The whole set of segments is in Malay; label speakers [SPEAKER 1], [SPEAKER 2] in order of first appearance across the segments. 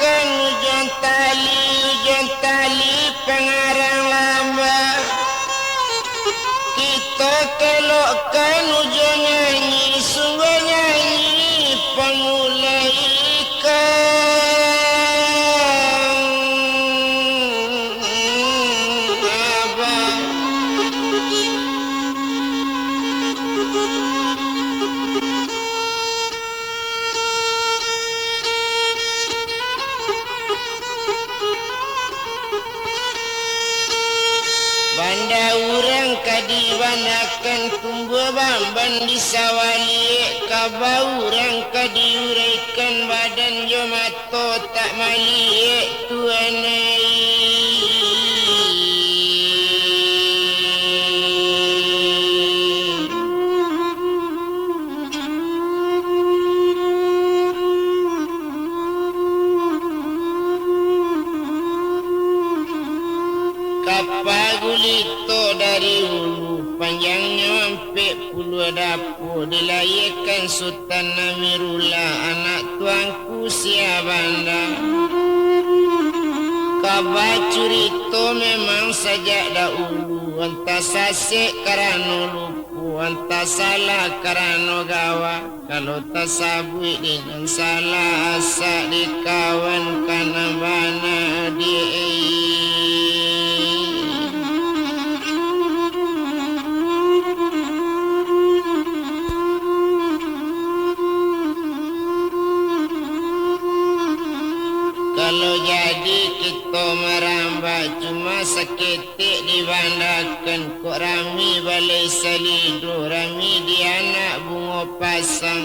[SPEAKER 1] kelokan ujon tali pengarang lamba kita kelokan ujon nyanyi sungguh nyanyi pemulai banda urang kadiwanakan tumbuh bamban disawali kaba urang kadiuraikan badan jomato tak mali tuanai Kapagulito dari hulu panjangnya sampai puluh dapur dilayakkan Sultan Amirullah anak tuanku Siabanda. Kabar curito memang sejak dahulu entah sasik karena lupu entah salah karena gawa kalau tak sabui dengan salah asak dikawan karena bana dia. Kalau jadi kita merambah cuma seketik dibandakan kok rami balai salido rami di anak bunga pasang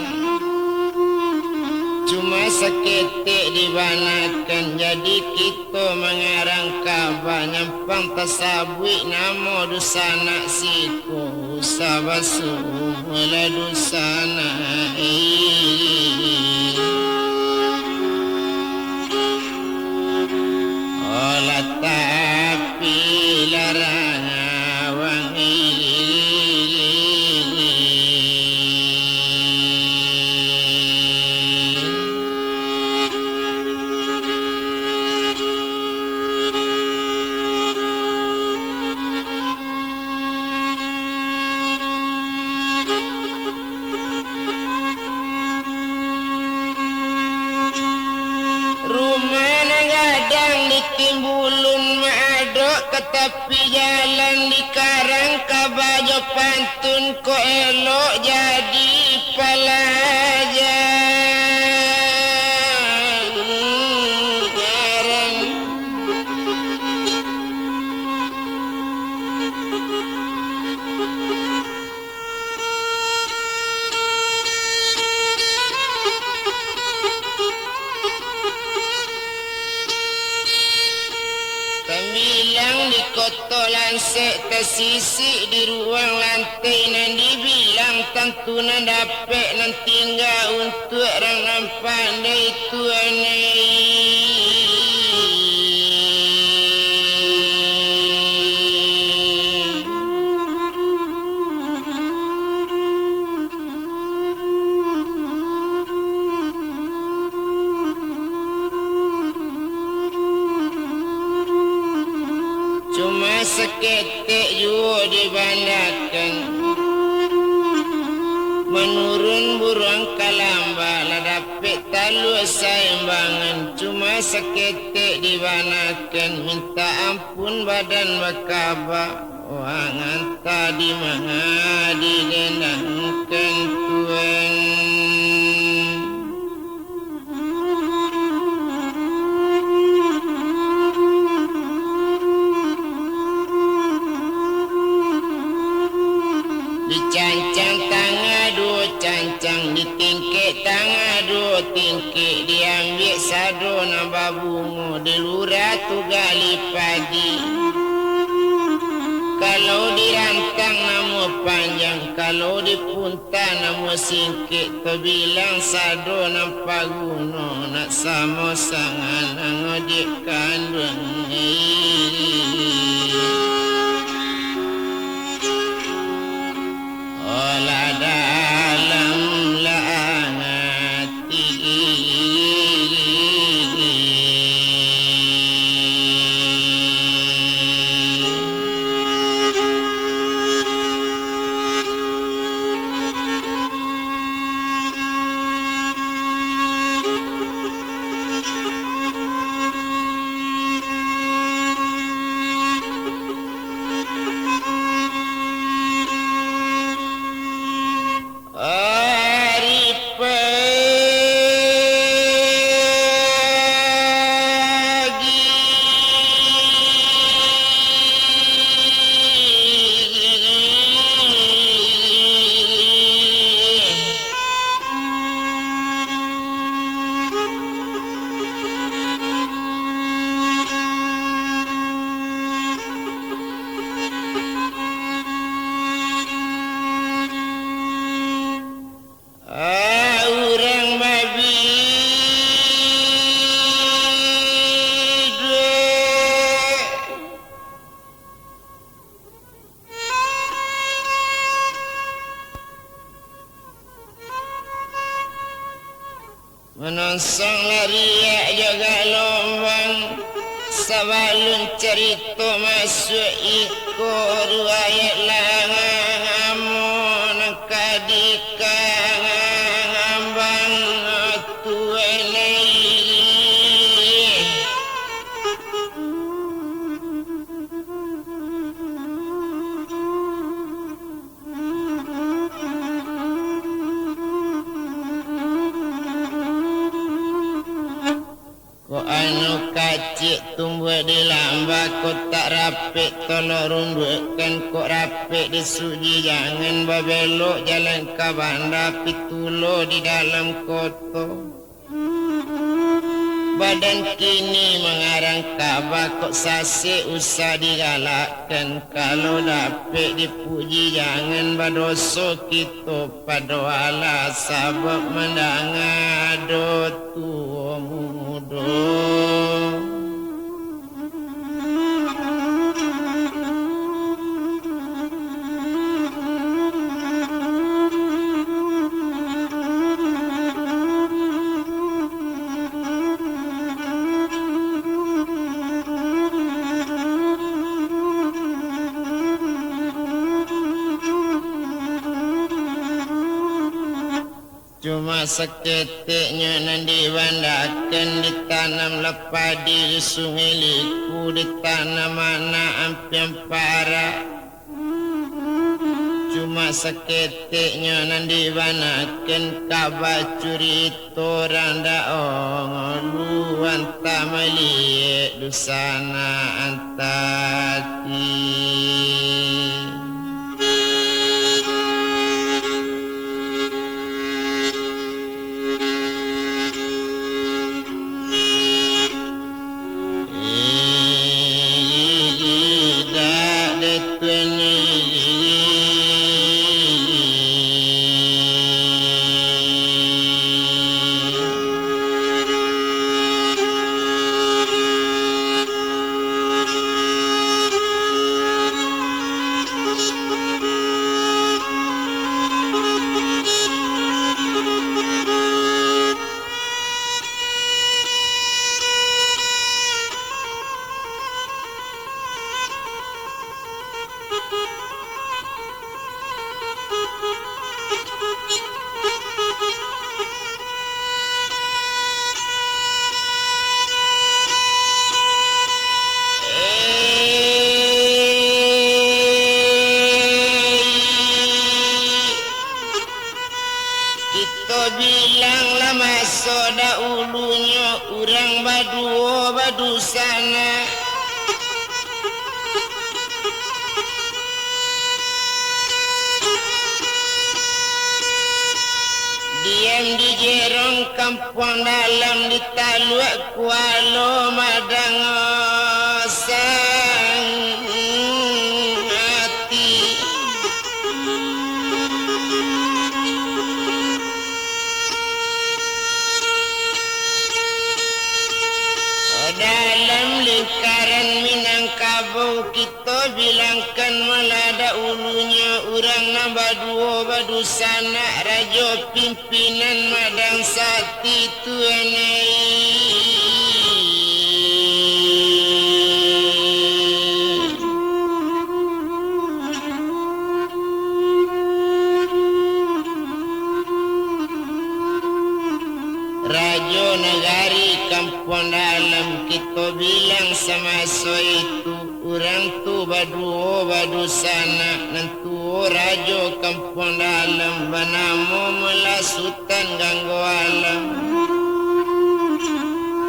[SPEAKER 1] cuma seketik dibanakan jadi kita mengarang kabar nyampang tasabui nama dusana siku sabasu mula dusana olah tapi larang awang rumah nagadang ditimbulun maadok ke tepi jalan di karang kabajo pantun ko elok jadi pelajar bilang di kotolan sek tersisik di ruang lantai nan dibilang tentu nan dapat nan tinggal untuk orang nampak dari tuanai. Cuma seketik juga dibandakan menurun burung kalamba lah dapat talu saimbangan cuma seketik dibanakan minta ampun badan bakaba wang anta di mana digendangkan tuan. Dicancang tangga dua cancang ditingkik tangga dua tingkik diambil sado nambah bunga dilurah tu gali padi kalau dirantang nama panjang kalau dipunta nama singkik tu bilang sado nampak guna nak sama sangat ngodik kandung olah dalam Menonsong lariak jaga lombang sabalun cerita masuk iko ruayat langamun kadika ngambang tuenei ko anu kacik tumbuh di lamba ko tak rapik tolong rundukkan ko rapik di suji jangan babelok jalan ke banda pitulo di dalam koto badan kini mengarang Ka'bah kok sasi usah digalakkan kalau dapik dipuji jangan badoso kita padoala sabab mendangado tua mudo. Cuma seketiknya nan dibandakan ditanam lepadi di sungai liku ditanam anak ampian para. Cuma seketiknya nan dibandakan kabar curi torang daong lu anta melihat dusana antati. Bilang lama soda ulunya urang baduo badu sana diam di jerong kampung dalam di taluk kualo madang sang hati. Dalam lingkaran Minangkabau kita bilangkan melada ulunya urang nambah dua badu sana rajo pimpinan madang sati tuanai. Rajo negari kampung dalam kita bilang sama so itu orang tu badu badu sana nentu rajo kampung dalam banamu melasutan ganggu alam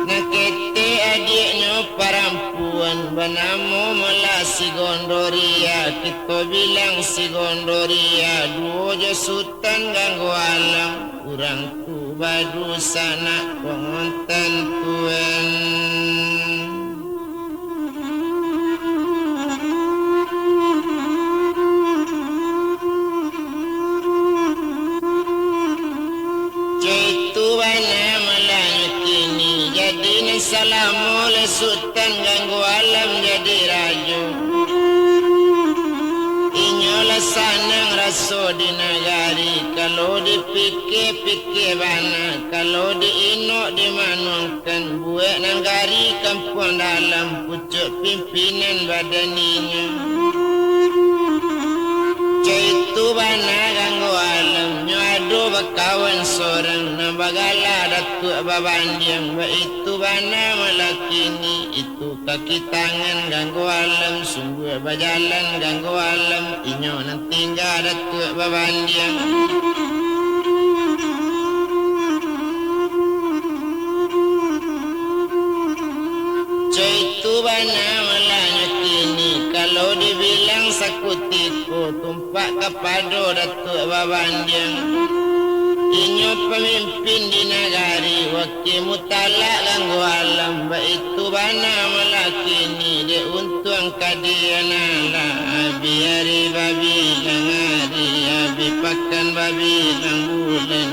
[SPEAKER 1] nakete adiknya parampuan banamu melasi gondoria kita bilang si gondoria dua jasutan ganggu alam orang tu badu sana pengontan tuan. Jaitu wana malang kini jadi salamu le sultan ganggu alam jadi rajo. Inyolah sanang baso di nagari, kalau dipikir-pikir bana, kalau diinok dimanuangkan, buat nagari kampung dalam pucuk pimpinan badaninya. Itu bana ganggu alam, nyuado bakawan sorang, nambagala datuk babandiang, itu bana melakini, itu kaki tangan ganggu alam, sungguh berjalan ganggu alam, inyo nang tinggal datuk babandiang. Itu bana melakini, kalau dibilang sakutiku, tumpak kepada datuk babandiang. Inyo pemimpin di negari, wakil mutalak ganggu alam, itu bana melakini, dia untung kadianala, biari babi langari, abi pakan babi lang bulan.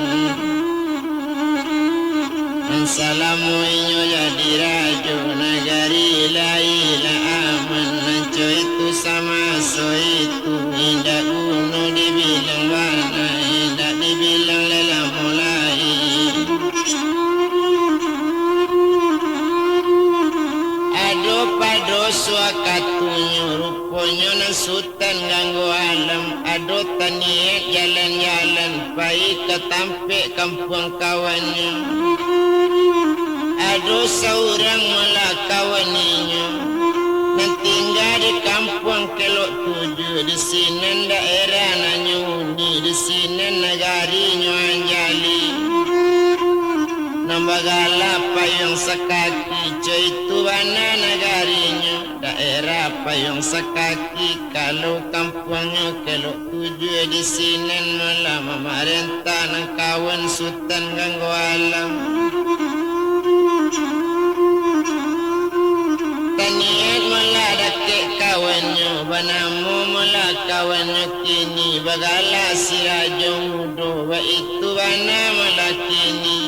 [SPEAKER 1] Salamu inyo jadi rajo nagari laila aman, nanco itu sama so itu, indah gunung dibilang bana, indah dibilang lela mulai. Ado pado suakatunyo, ruponyo nan sultan ganggu alam, ado taniat jalan-jalan, pai ketampe kampung kawannya. Ado seorang melakawaninya, dan tinggal di kampung kelok tujuh, di sini daerah nanyuni, di sini negari nyuanjali. Nambagala payung sekaki, itu bana negarinya, daerah payung sekaki, kalau kampungnya kelok tujuh, di sini malah memerintah nang kawan sultan ganggu alam. Taniat mula dakik kawannya, banamu mula kawannya kini, bagala sirajo mudo, itu bana mula kini.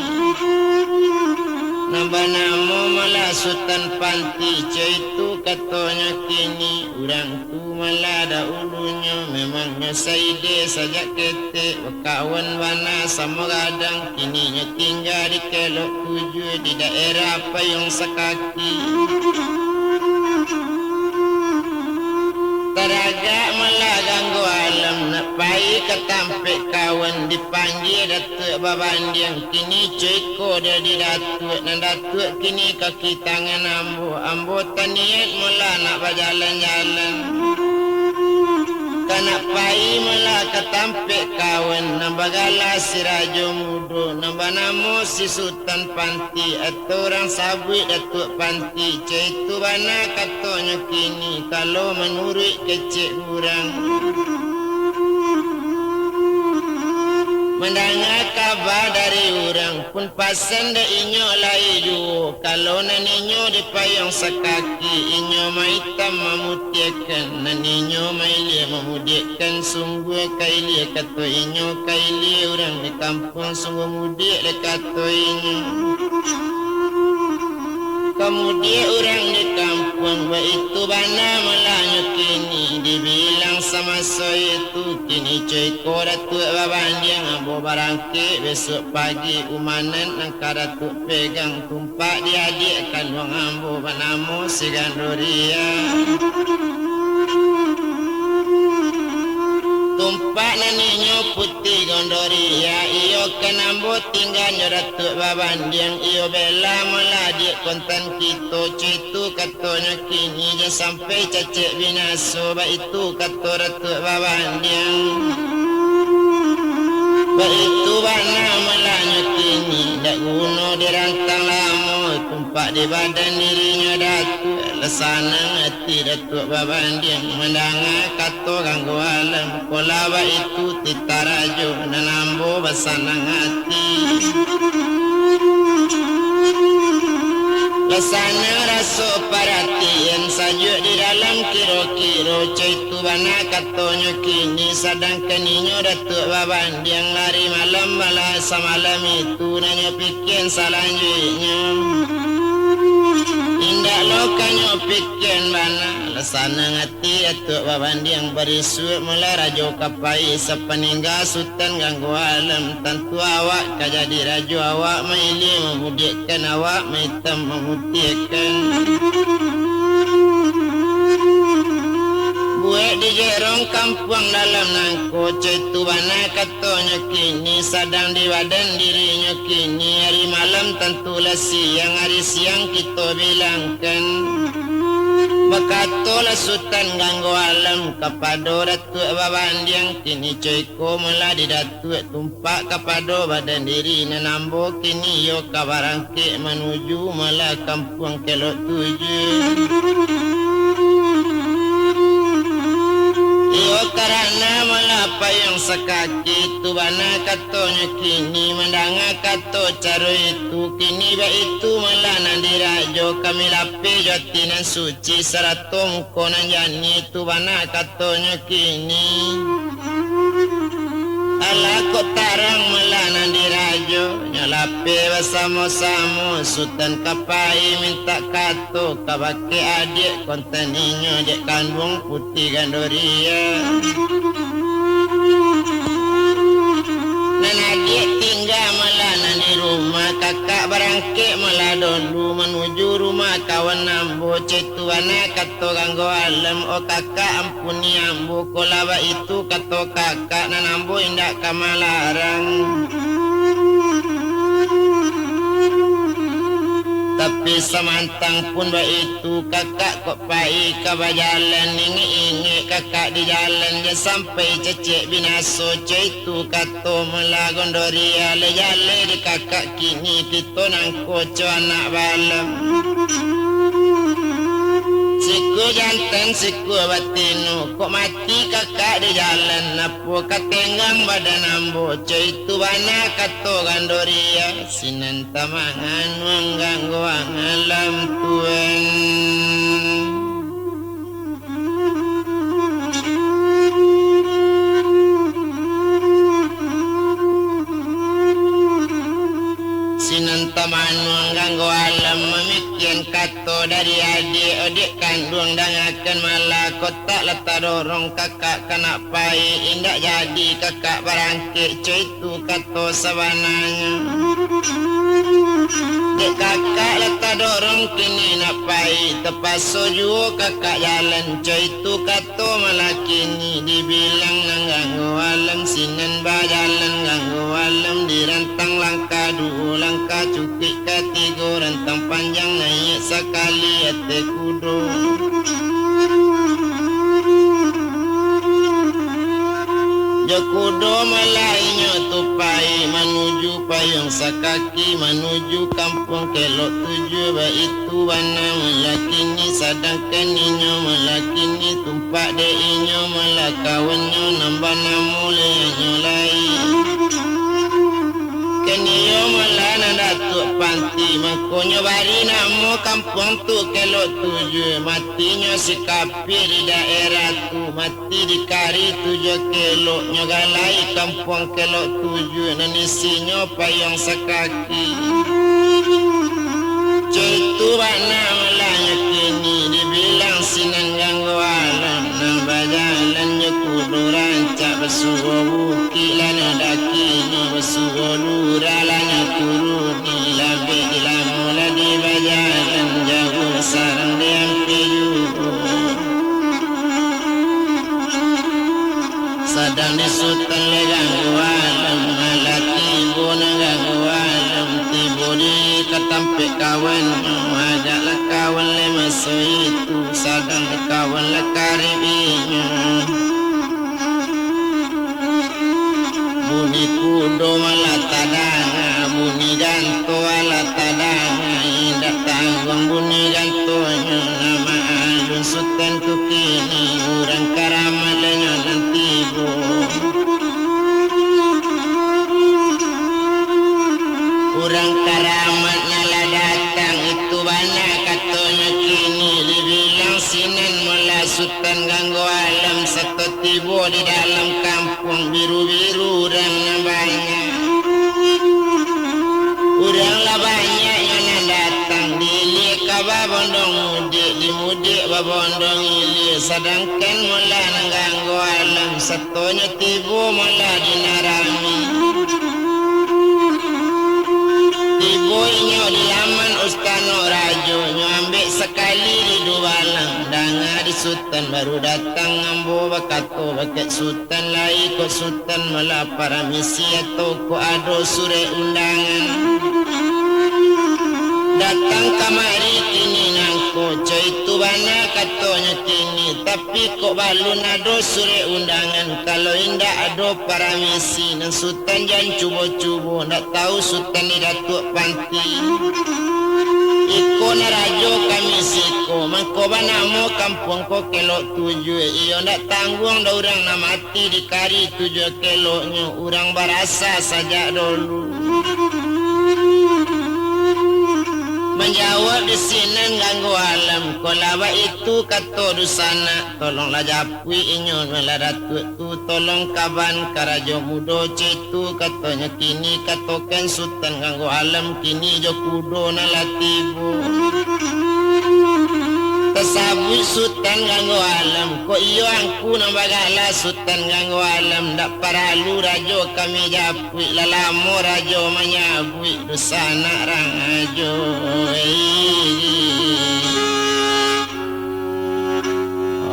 [SPEAKER 1] Nambanamu mula sultan panti, itu katanya kini, orang tu mula ada ulunya, memangnya saide saja kete, kawan bana sama gadang, kininya tinggal di kelok tujuh, di daerah payung sekaki. Teraga malah ganggu alam, nak pai ketampe kawan, dipanggil datuk babandiang, kini ceko dia di datuk, dan datuk kini kaki tangan ambo taniat mula nak berjalan-jalan. Kanak pai mula ketampe kawan, nambagala si rajo mudo, nambanamu si sultan panti, atau orang sabui datuk panti, itu bana katanya kini, kalau menurut kecik kurang. Mendengar kabar dari orang pun pasan da inyo lai juo, kalau nan inyo di payung sekaki, inyo maitam memutiakan, nan inyo mailia memudiakan, sungguh kailia kato inyo kailia orang di kampung sungguh mudik le kato inyo. Kemudian orang di kampung, itu bana melanyu kini, dibilang sama saya itu, kini ceko datuk babandiang, abo barangke, besok pagi umanan, angka datuk pegang, tumpak diadik, kaluang ambo banamu si gandoria. Tumpak naninyo putih gondoria, iyo kenambo tinggal nyoratuk babandiang, iyo bela meladik kontan kita, citu katanya kini, jangan sampai cacik binaso, itu kata ratuk babandiang. Itu bana melanyu kini, dak guna dirantang lama, tumpak di badan dirinya datuk, lesana hati datuk babandiang, mendengar kata ganggu alam, kolaba itu titarajo, dan ambo bersanang hati. Lesana rasa perhatian sajuk di dalam kiro-kiro, itu bana katanya kini, sedangkan inyo datuk babandiang lari malam malah semalam itu, nanya pikir selanjutnya. Indak lokanyo pikian bana Lasana ngati atuk babandi yang berisut mulai rajo kapai sepeninggal sultan ganggu alam tentu awak kajadi rajo awak maili memudikkan awak maitam memutihkan buat di jerong kampung dalam nangko itu bana katanya kini sedang di badan dirinya kini hari malam tentulah siang hari siang kita bilangkan bakatolah sultan ganggu alam kepada ratu babandiang kini coyko mula di datu tumpak kepada badan diri nanambo kini yo kabarangke menuju mula kampung kelok tujuh yo karena melapa yang sekaki tu bana katanya kini mendanga kato caro itu kini ba itu melana dirajo kami lape jatinan suci seratum konan jani tu bana katanya kini ala kotarang melana dirajo nyalape bersama-sama sultan kapai minta kato kabake adik konteninyo dek kandung putih gandoria dan adik tinggal melana di rumah kakak berangkit meladolu menuju rumah kawan ambo cetuana kato ganggu alam oh kakak ampuni ambo kolaba itu kato kakak dan ambo indak kamalarang tapi semantang pun itu kakak kok pai kabajalan ingi-ingi kakak di jalan dia sampai cecek binaso itu kato melagondoria lejale di kakak kini kita nangkoco anak balam siku jantan siku batinu kok mati kakak di jalan napo katenggang badan ambo itu bana kato gandoria sinan tamangan mengganggu alam tuan sinan tamangan mengganggu alam memikian kato dari adik kandung dan akan malah kotak letak dorong kakak kena pai indak jadi kakak barangkit itu kato sabananya dek kakak letak dorong kini nak pai tepas soju kakak jalan itu kato malah kini dibilang nangganggu alam sinan bajalan ganggu alam dirantang langkah dua langkah cukik ketiga rentang panjang naik sekali ate kudo Jokudo malainya tupai menuju payung sakaki menuju kampung kelok tujuh itu bana melakini sadangkan inyo melakini tumpak de inyo melakawanyo nambah namule nyolai keniyo malana datuk panti makonyo bari namo kampung tu kelok tujuh matinya si kapi di daerah tu mati di kari tujuh kelok nyogalai kampung kelok tujuh nanisinya payung sakaki Cetu bana malanya kini dibilang sinan ganggu alam nambah jalannya kudu rancak besugo buki lana dakinya besugo lura lana turuni labe dilamula di bajalan jauh sarang diampi juga sadang disutan le ganggu alam malah tibu na ganggu alam tibu di katampik kawan ajaklah kawan le masa itu sadang kawan le karibinya bunyi kudo malah tadanga bunyi ganto ala tadanga indak tanggung bunyi gantonya nama alun sultan kukini orang karamalenya nanti bu orang karamat nala datang itu banyak katanya kini dibilang sinan mula sultan ganggu alam satu tibu di dalam kampung biru-biru orang banyak orang lah banyak yang datang dilik baba bondong mudik di mudik babondong ilir sedangkan mula ngganggu alam satonya tibu mula dinarami tibu inyo di laman ustano rajo nyo ambek sekali di dualang danga di sultan baru datang ngambo bakato bakat sultan lai ko sultan mula para misi atau ko ado sure undangan datang kamari kini nangko coy tu bana katonya kini tapi kok balun ado sure undangan kalau indah ado para misi nang sultan jangan cubo-cubo ndak tahu sultan ni datuk panti iko na rajo kami siko mangko bana mo kampung ko kelok tujuh iyo ndak tanggung dah orang na mati di kari tujuh keloknya orang barasa saja dulu menjawab di sini ganggu alam kolaba itu kato dusana tolonglah japui inyon melaratu tu tolong kaban karajo mudo cetu katanya kini katokan sultan ganggu alam kini jo kudo nalatibu tasabui sultan ganggu alam ko iyo angku nambagala sultan ganggu alam dak paralu rajo kami japui lalamo rajo menyabui dusana rangajo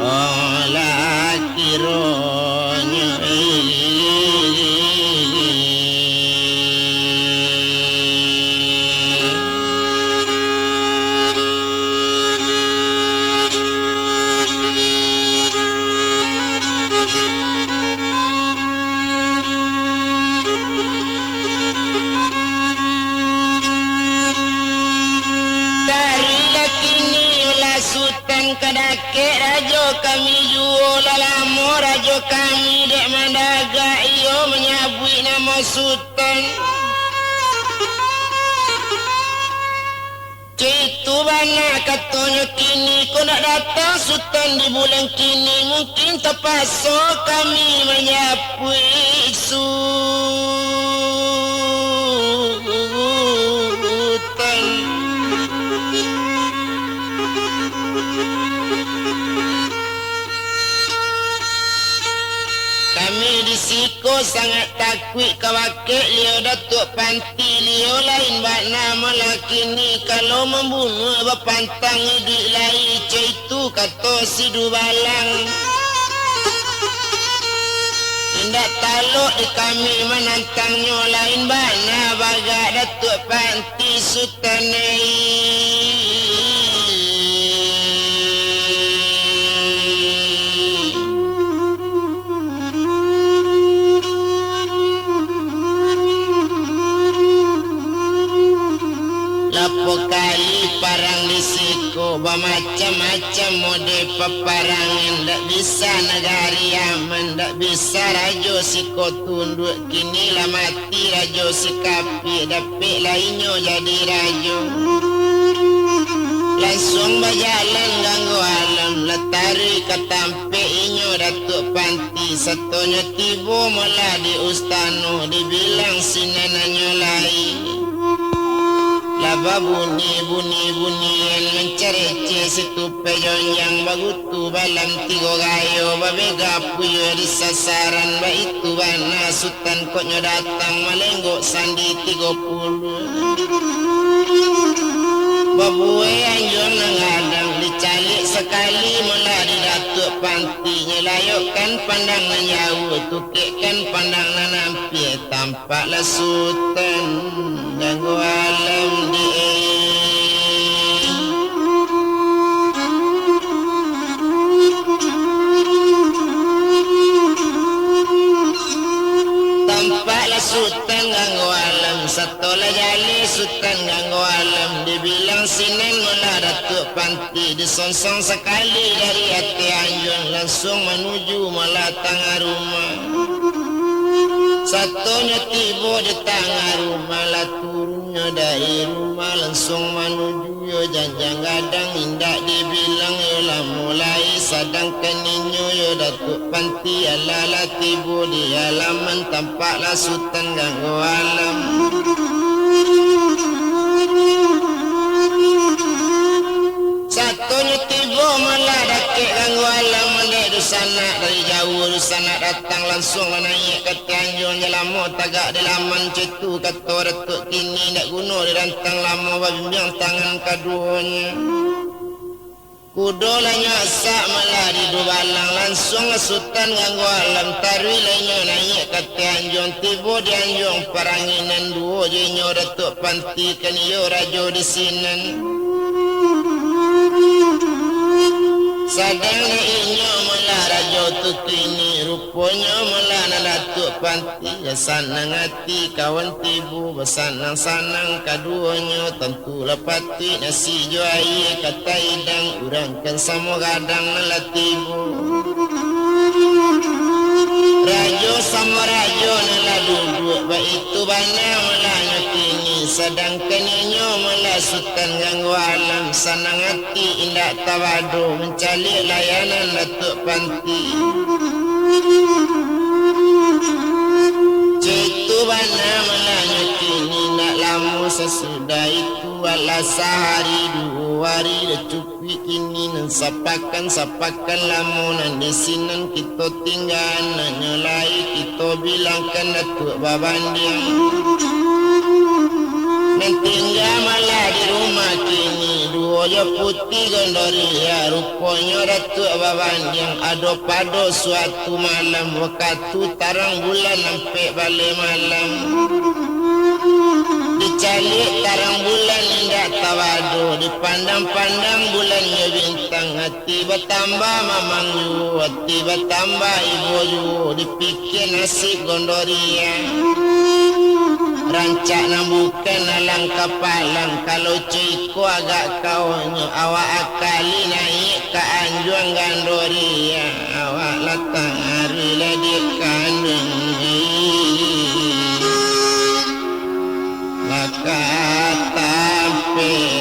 [SPEAKER 1] olah kironyo kadake rajo kami juo lalamo rajo kami dek mandaga iyo menyabui nama sultan citu bana katanya kini kau nak datang sultan di bulan kini mungkin terpaso kami menyabui sultan Siko sangat takut kawakek Leo datuk panti Leo lain bakna melakini kalau membunuh bapantang hidup lain itu kata si dubalang indak taluk di kami menantangnya lain bakna bagak datuk panti sultanai kali parang disiko macam-macam mode peparangan ndak bisa negari aman ndak bisa rajo siko tunduk kini lah mati rajo sikapi dapik lainnya jadi rajo langsung berjalan ganggu alam letari ketampe inyo datuk panti satunya tiba mula di ustano dibilang sinananyo lain laba bunyi-bunyi-bunyian mencerece situpe jonjang bagutu balam tigo gayo babega puyo di sasaran ba itu bana sultan koknya datang malenggok sandi 30 babue anjon ngadang dicalik sekali mula di datuk panti nyelayokkan pandang nyawu tukikkan pandang nanampi tampaklah sultan ganggu alam di tampaklah sultan ganggu alam satolah jali sultan ganggu alam dibilang sinen mula datuk panti disonsong sekali dari hati anjun langsung menuju mula tengah rumah satunya tiba di tengah rumah lah turunnya dari rumah langsung menuju yo janjang gadang indak dibilang yo lah mulai sedangkan inyo yo datuk panti ala tiba di halaman tampaklah sultan ganggu alam datang langsung naik ke Tanjung Lama tagak di laman cetu kata retuk kini nak guna di rantang lama bimbang tangan keduanya. Kudo lainnya sak malah di balang langsung sultan nganggo alam tarwi lainnya naik ke Tanjung tiba di Anjung paranginan dua jenyo retuk panti kan yo rajo di sinan. Sadang na inyo mula rajo tutini rupanya mula na datuk panti sanang hati kawan tibu bersanang-sanang kaduanya tentu lepati nasi juai kata idang urangkan sama gadang na tibu rajo sama rajo na duduk baitu bana mula nyakini sedangkan inyo mula sultan ganggu alam sanang hati indak tawadu mencari layanan datuk panti cetu bana mula nyakini nak lamu sesudah itu wala sehari dua hari lecupi kini nan sapakan lamunan di sinan kita tinggal nyelai kita bilangkan datuk babandiang tinggal malah di rumah kini dua ya putih gondoria rupanya datuk babandiang ada pada suatu malam waktu tarang bulan sampai balik malam dicalik tarang bulan indah tawadu dipandang-pandang bulannya bintang hati bertambah mamang yu hati bertambah ibu yu dipikir nasib gondoria rancak bukan alang kapalang kalau ciku agak kaunya awak akali naik ke Anjuang Gandoria awak latang hari lagi kandung laka tapi